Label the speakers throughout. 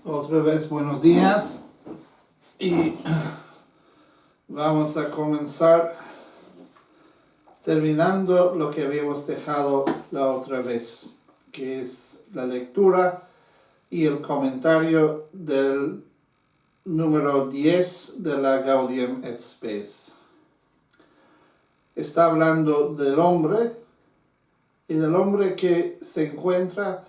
Speaker 1: Otra vez buenos días y vamos a comenzar terminando lo que habíamos dejado la otra vez, que es la lectura y el comentario del número 10 de la Gaudium et Spes. Está hablando del hombre y del hombre que se encuentra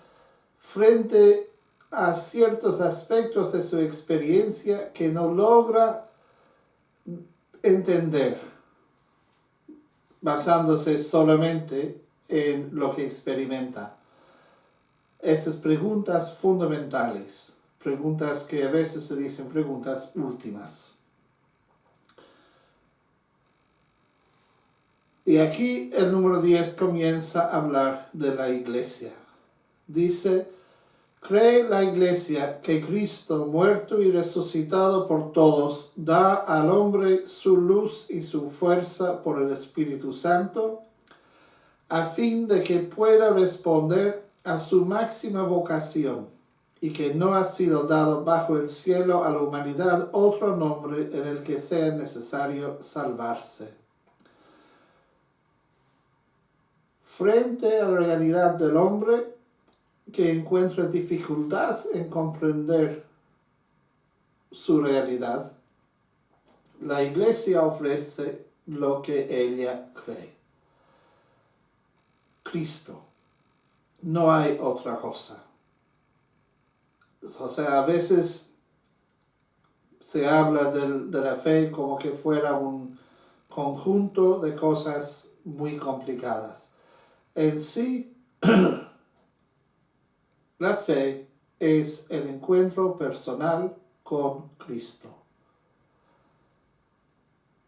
Speaker 1: frente a ciertos aspectos de su experiencia que no logra entender, basándose solamente en lo que experimenta. Esas preguntas fundamentales, preguntas que a veces se dicen preguntas últimas. Y aquí el número 10 comienza a hablar de la iglesia. Dice: cree la iglesia que Cristo, muerto y resucitado por todos, da al hombre su luz y su fuerza por el Espíritu Santo, a fin de que pueda responder a su máxima vocación, y que no ha sido dado bajo el cielo a la humanidad otro nombre en el que sea necesario salvarse. Frente a la realidad del hombre, que encuentra dificultad en comprender su realidad, la iglesia ofrece lo que ella cree. Cristo. No hay otra cosa. O sea, a veces se habla de la fe como que fuera un conjunto de cosas muy complicadas. En sí, la fe es el encuentro personal con Cristo.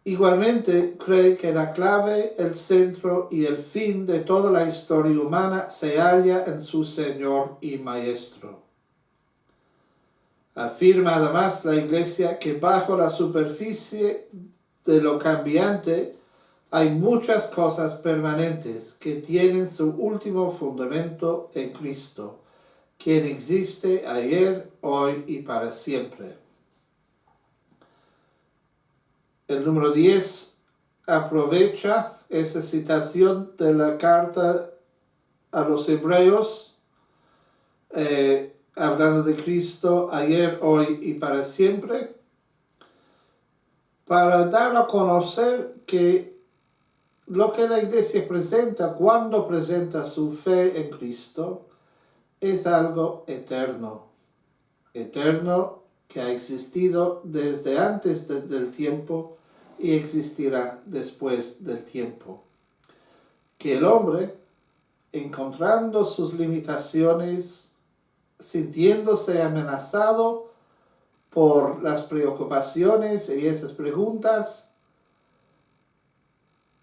Speaker 1: Igualmente cree que la clave, el centro y el fin de toda la historia humana se halla en su Señor y Maestro. Afirma además la Iglesia que bajo la superficie de lo cambiante hay muchas cosas permanentes que tienen su último fundamento en Cristo, quien existe ayer, hoy y para siempre. El número 10 aprovecha esa citación de la carta a los Hebreos, hablando de Cristo ayer, hoy y para siempre, para dar a conocer que lo que la Iglesia presenta cuando presenta su fe en Cristo es algo eterno, eterno que ha existido desde antes del tiempo y existirá después del tiempo. Que el hombre, encontrando sus limitaciones, sintiéndose amenazado por las preocupaciones y esas preguntas,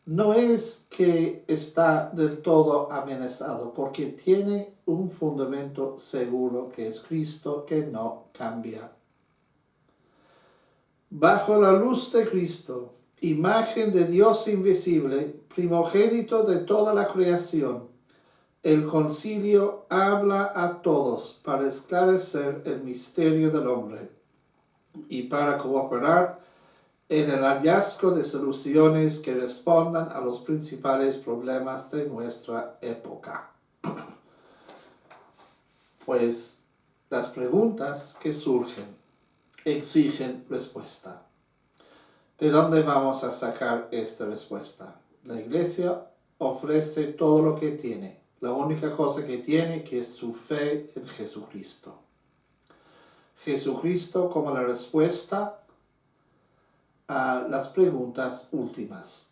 Speaker 1: no es que está del todo amenazado, porque tiene un fundamento seguro que es Cristo, que no cambia. Bajo la luz de Cristo, imagen de Dios invisible, primogénito de toda la creación, el concilio habla a todos para esclarecer el misterio del hombre y para cooperar en el hallazgo de soluciones que respondan a los principales problemas de nuestra época. Pues las preguntas que surgen exigen respuesta. ¿De dónde vamos a sacar esta respuesta? La Iglesia ofrece todo lo que tiene. La única cosa que tiene que es su fe en Jesucristo. Jesucristo como la respuesta a las preguntas últimas.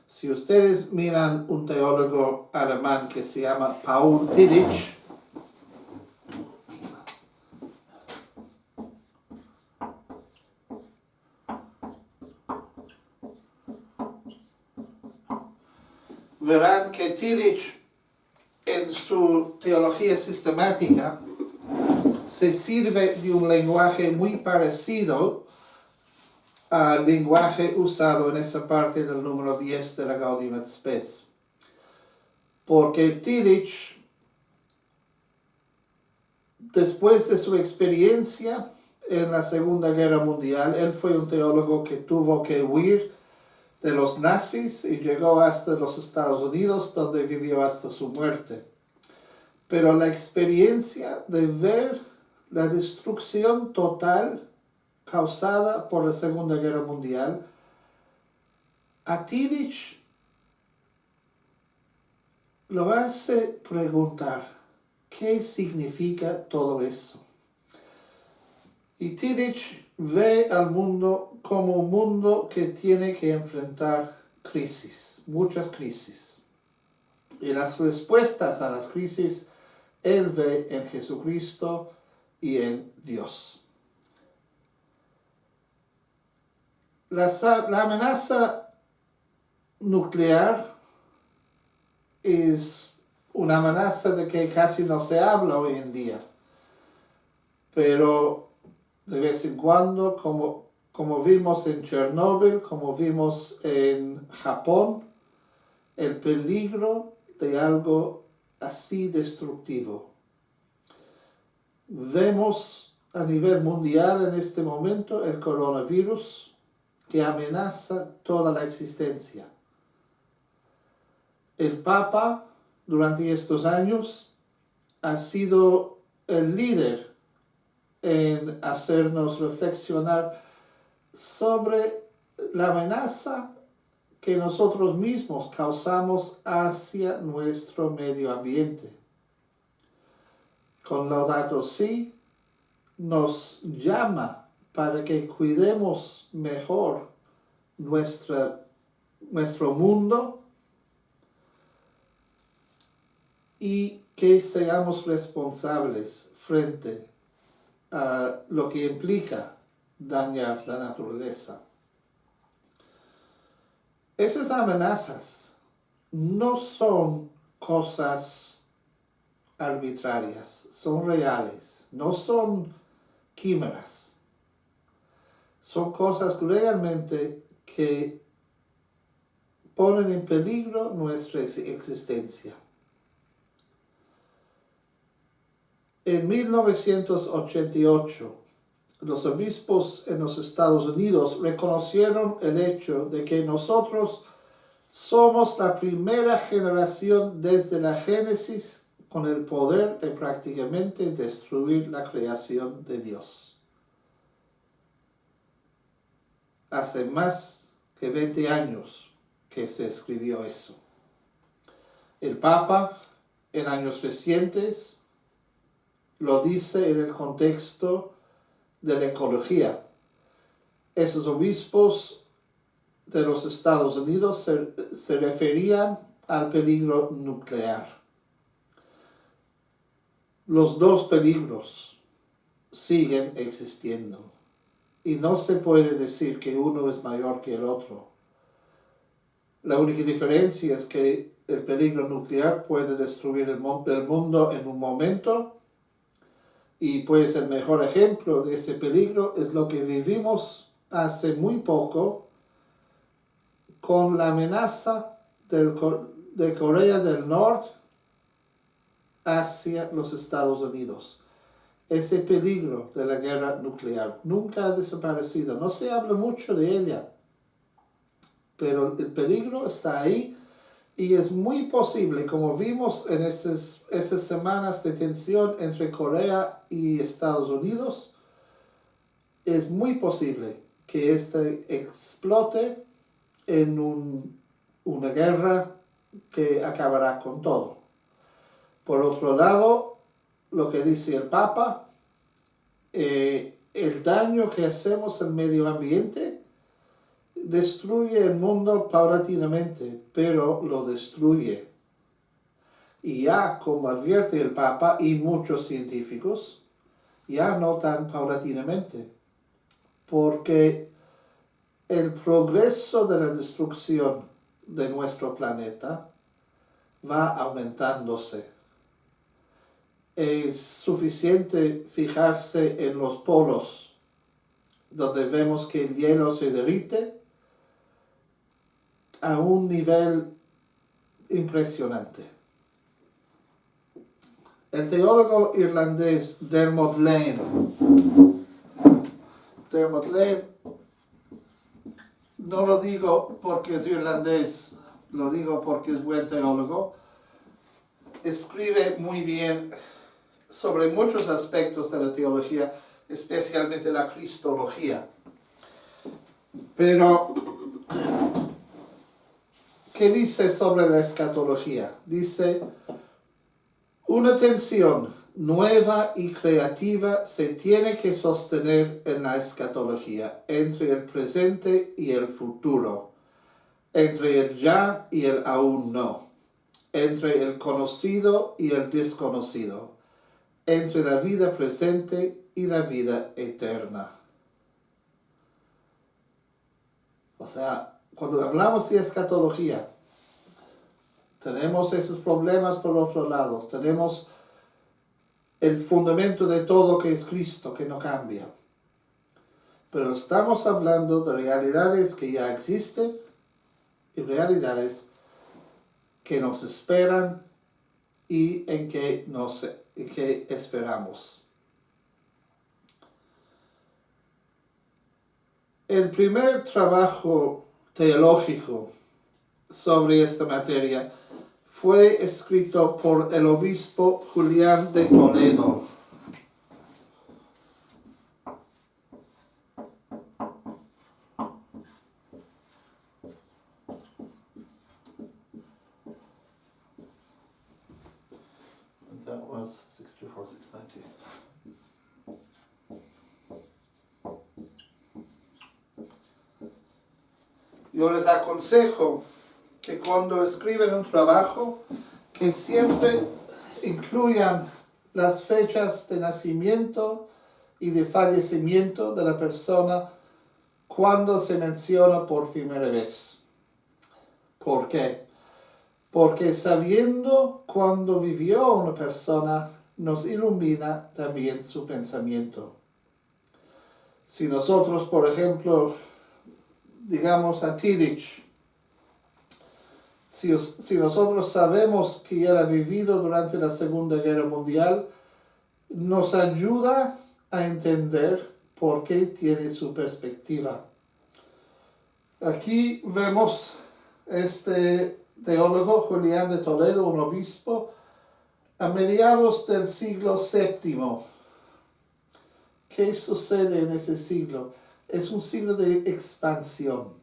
Speaker 1: Si ustedes miran un teólogo alemán que se llama Paul Tillich, verán que Tillich en su teología sistemática se sirve de un lenguaje muy parecido al lenguaje usado en esa parte del número 10 de la Gaudium et Spes. Porque Tillich Después de su experiencia en la Segunda Guerra Mundial, él fue un teólogo que tuvo que huir de los nazis y llegó hasta los Estados Unidos, donde vivió hasta su muerte. Pero la experiencia de ver la destrucción total causada por la Segunda Guerra Mundial, a Tillich lo hace preguntar, ¿qué significa todo eso? Y Tillich ve al mundo como un mundo que tiene que enfrentar crisis, muchas crisis. Y las respuestas a las crisis él ve en Jesucristo y en Dios. La amenaza nuclear es una amenaza de que casi no se habla hoy en día, pero de vez en cuando, como vimos en Chernóbil, como vimos en Japón, el peligro de algo así destructivo. Vemos a nivel mundial en este momento el coronavirus que amenaza toda la existencia. El Papa durante estos años ha sido el líder en hacernos reflexionar sobre la amenaza que nosotros mismos causamos hacia nuestro medio ambiente. Con Laudato Si nos llama para que cuidemos mejor nuestro mundo y que seamos responsables frente a lo que implica dañar la naturaleza. Esas amenazas no son cosas arbitrarias, son reales, no son quimeras. Son cosas realmente que ponen en peligro nuestra existencia. En 1988, los obispos en los Estados Unidos reconocieron el hecho de que nosotros somos la primera generación desde la Génesis con el poder de prácticamente destruir la creación de Dios. Hace más que 20 años que se escribió eso. El Papa, en años recientes, lo dice en el contexto de la ecología. Esos obispos de los Estados Unidos se referían al peligro nuclear. Los dos peligros siguen existiendo y no se puede decir que uno es mayor que el otro. La única diferencia es que el peligro nuclear puede destruir el mundo en un momento, y pues el mejor ejemplo de ese peligro es lo que vivimos hace muy poco con la amenaza de Corea del Norte hacia los Estados Unidos. Ese peligro de la guerra nuclear nunca ha desaparecido. No se habla mucho de ella, pero el peligro está ahí y es muy posible, como vimos en esas semanas de tensión entre Corea y Estados Unidos, es muy posible que este explote en una guerra que acabará con todo. Por otro lado, lo que dice el Papa, el daño que hacemos al medio ambiente destruye el mundo paulatinamente, pero lo destruye. Y ya, como advierte el Papa y muchos científicos, ya no tan paulatinamente, porque el progreso de la destrucción de nuestro planeta va aumentándose. Es suficiente fijarse en los polos, donde vemos que el hielo se derrite a un nivel impresionante. El teólogo irlandés Dermot Lane, no lo digo porque es irlandés, lo digo porque es buen teólogo, escribe muy bien sobre muchos aspectos de la teología, especialmente la cristología. Pero, ¿qué dice sobre la escatología? Dice, una tensión nueva y creativa se tiene que sostener en la escatología entre el presente y el futuro, entre el ya y el aún no, entre el conocido y el desconocido, entre la vida presente y la vida eterna. O sea, cuando hablamos de escatología, tenemos esos problemas por otro lado, tenemos el fundamento de todo que es Cristo, que no cambia. Pero estamos hablando de realidades que ya existen y realidades que nos esperan y en que esperamos. El primer trabajo teológico sobre esta materia fue escrito por el obispo Julián de Toledo. That was 624-690. Yo les aconsejo que cuando escriben un trabajo, que siempre incluyan las fechas de nacimiento y de fallecimiento de la persona cuando se menciona por primera vez. ¿Por qué? Porque sabiendo cuándo vivió una persona, nos ilumina también su pensamiento. Si nosotros, por ejemplo, digamos a Tillich, si nosotros sabemos que él ha vivido durante la Segunda Guerra Mundial, nos ayuda a entender por qué tiene su perspectiva. Aquí vemos este teólogo Julián de Toledo, un obispo, a mediados del siglo VII. ¿Qué sucede en ese siglo? Es un siglo de expansión,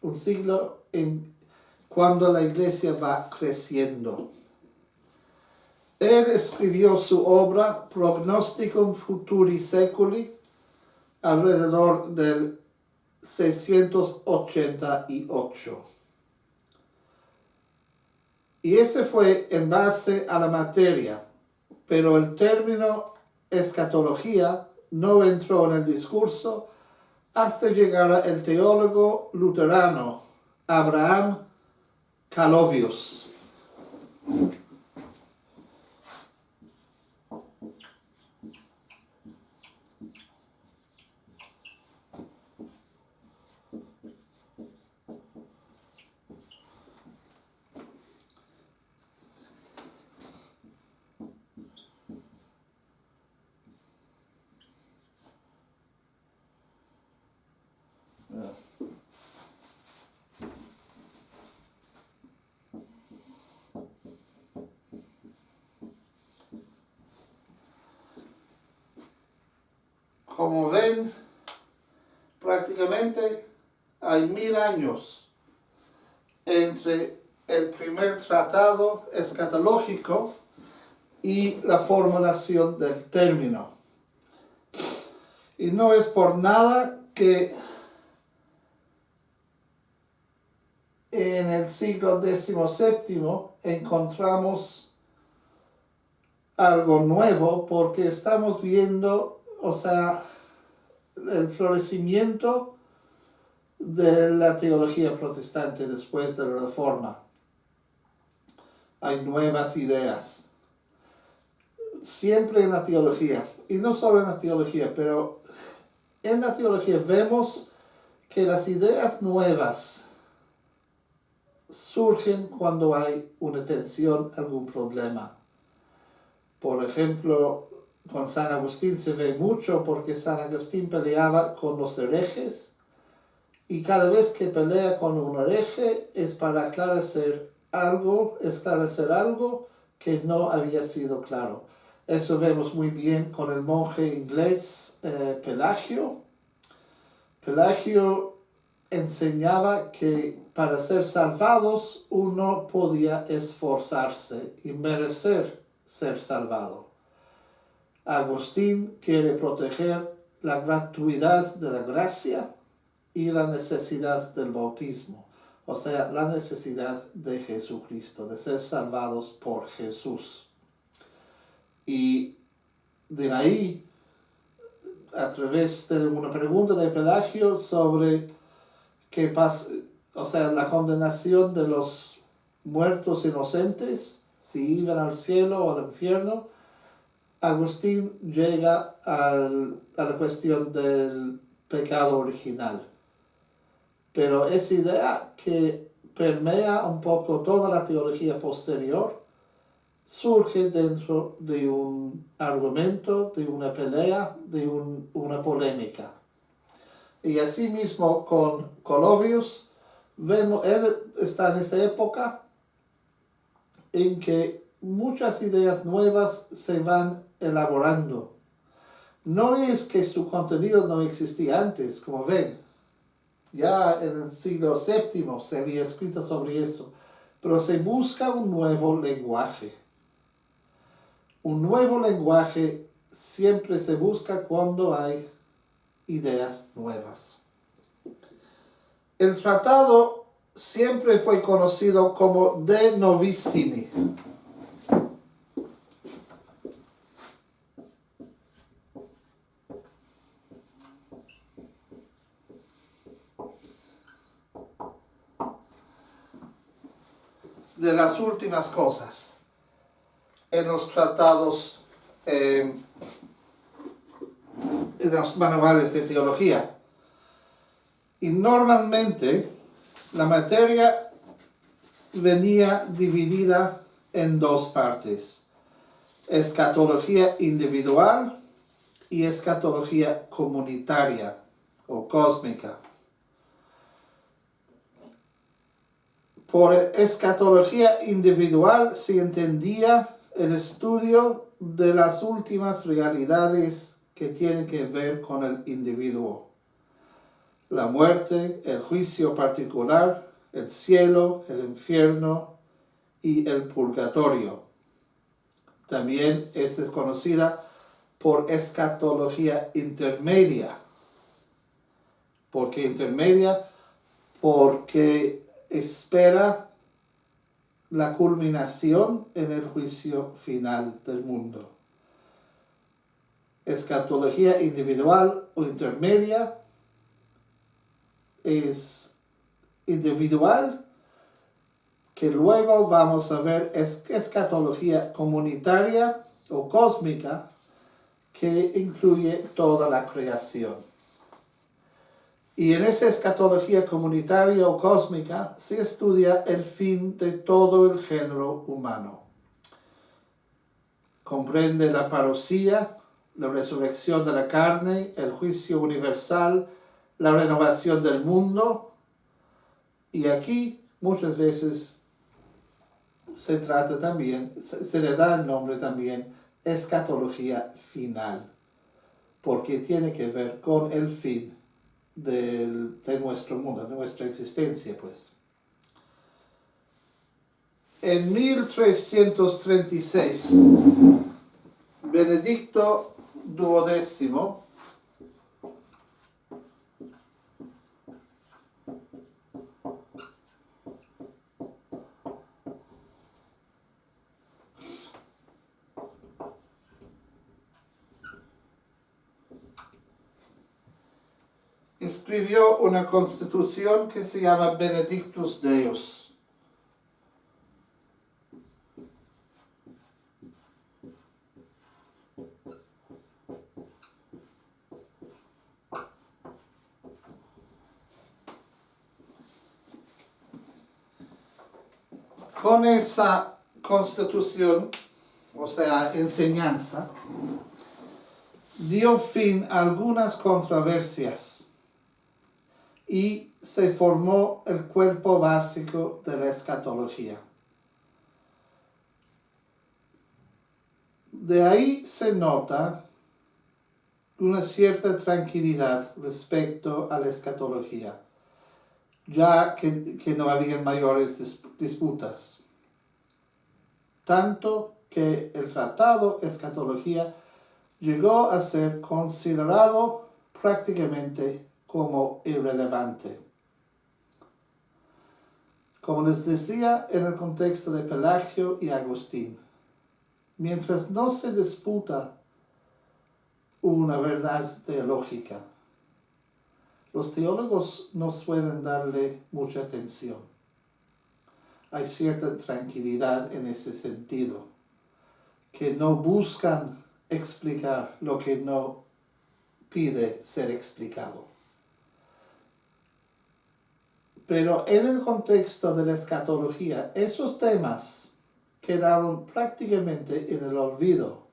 Speaker 1: un siglo cuando la iglesia va creciendo. Él escribió su obra Prognosticum Futuri Seculi alrededor del 688. Y ese fue en base a la materia, pero el término escatología no entró en el discurso hasta llegar el teólogo luterano Abraham Calovius. Como ven, prácticamente hay 1000 años entre el primer tratado escatológico y la formulación del término. Y no es por nada que en el siglo XVII encontramos algo nuevo, porque estamos viendo, el florecimiento de la teología protestante después de la Reforma. Hay nuevas ideas, siempre en la teología, y no solo en la teología, pero en la teología vemos que las ideas nuevas surgen cuando hay una tensión, algún problema. Por ejemplo, con San Agustín se ve mucho porque San Agustín peleaba con los herejes y cada vez que pelea con un hereje es para esclarecer algo que no había sido claro. Eso vemos muy bien con el monje inglés Pelagio. Pelagio enseñaba que para ser salvados uno podía esforzarse y merecer ser salvado. Agustín quiere proteger la gratuidad de la gracia y la necesidad del bautismo, o sea, la necesidad de Jesucristo, de ser salvados por Jesús. Y de ahí, a través de una pregunta de Pelagio sobre qué pasa, o sea, la condenación de los muertos inocentes, si iban al cielo o al infierno, Agustín llega a la cuestión del pecado original. Pero esa idea que permea un poco toda la teología posterior surge dentro de un argumento, de una pelea, de una polémica. Y asimismo con Colovius, vemos, él está en esta época en que muchas ideas nuevas se van elaborando. No es que su contenido no existía antes, como ven. Ya en el siglo VII se había escrito sobre eso, pero se busca un nuevo lenguaje. Un nuevo lenguaje siempre se busca cuando hay ideas nuevas. El tratado siempre fue conocido como De Novissimi. De las últimas cosas en los tratados, en los manuales de teología. Y normalmente la materia venía dividida en dos partes: escatología individual y escatología comunitaria o cósmica. Por escatología individual se entendía el estudio de las últimas realidades que tienen que ver con el individuo: la muerte, el juicio particular, el cielo, el infierno y el purgatorio. También es conocida por escatología intermedia. ¿Por qué intermedia? Porque espera la culminación en el juicio final del mundo. Escatología individual o intermedia es individual, que luego vamos a ver escatología comunitaria o cósmica, que incluye toda la creación. Y en esa escatología comunitaria o cósmica se estudia el fin de todo el género humano. Comprende la parusía, la resurrección de la carne, el juicio universal, la renovación del mundo. Y aquí muchas veces se trata también, se le da el nombre también escatología final, porque tiene que ver con el fin de nuestro mundo, de nuestra existencia, pues. En 1336, Benedicto XII escribió una constitución que se llama Benedictus Deus. Con esa constitución o sea, enseñanza, dio fin a algunas controversias y se formó el cuerpo básico de la escatología. De ahí se nota una cierta tranquilidad respecto a la escatología, ya que no había mayores disputas. Tanto que el tratado Escatología llegó a ser considerado prácticamente como irrelevante. Como les decía en el contexto de Pelagio y Agustín, mientras no se disputa una verdad teológica, los teólogos no suelen darle mucha atención. Hay cierta tranquilidad en ese sentido, que no buscan explicar lo que no pide ser explicado. Pero en el contexto de la escatología, esos temas quedaron prácticamente en el olvido.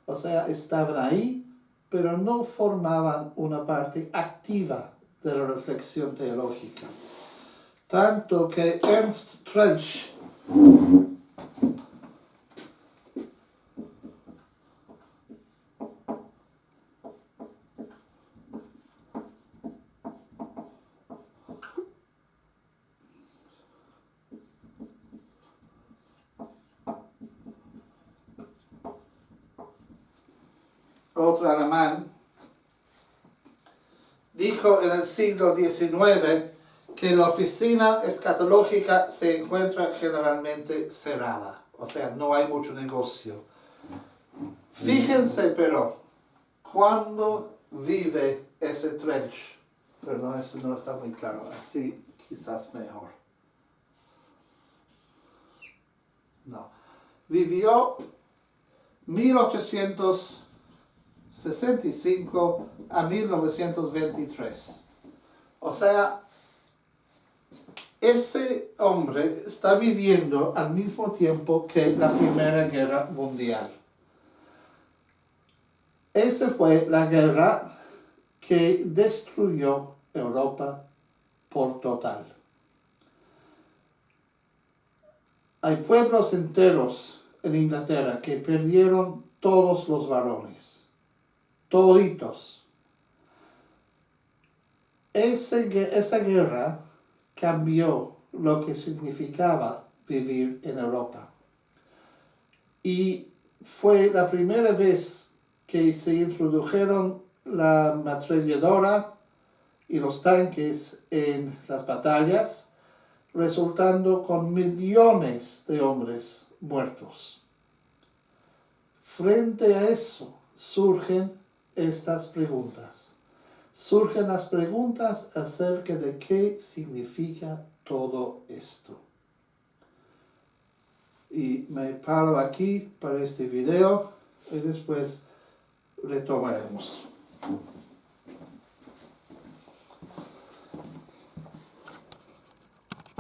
Speaker 1: O sea, estaban ahí, pero no formaban una parte activa de la reflexión teológica. Tanto que Ernst Troeltsch otro alemán, dijo en el siglo XIX que la oficina escatológica se encuentra generalmente cerrada, o sea, no hay mucho negocio. Fíjense, pero, cuando vive ese Troeltsch, perdón, eso no está muy claro, así quizás mejor. No, vivió 1865 a 1923. O sea, ese hombre está viviendo al mismo tiempo que la Primera Guerra Mundial. Esa fue la guerra que destruyó Europa por total. Hay pueblos enteros en Inglaterra que perdieron todos los varones, toditos. Esa guerra cambió lo que significaba vivir en Europa. Y fue la primera vez que se introdujeron la ametralladora y los tanques en las batallas, resultando con millones de hombres muertos. Frente a eso surgen estas preguntas. Surgen las preguntas acerca de qué significa todo esto. Y me paro aquí para este video y después retomaremos.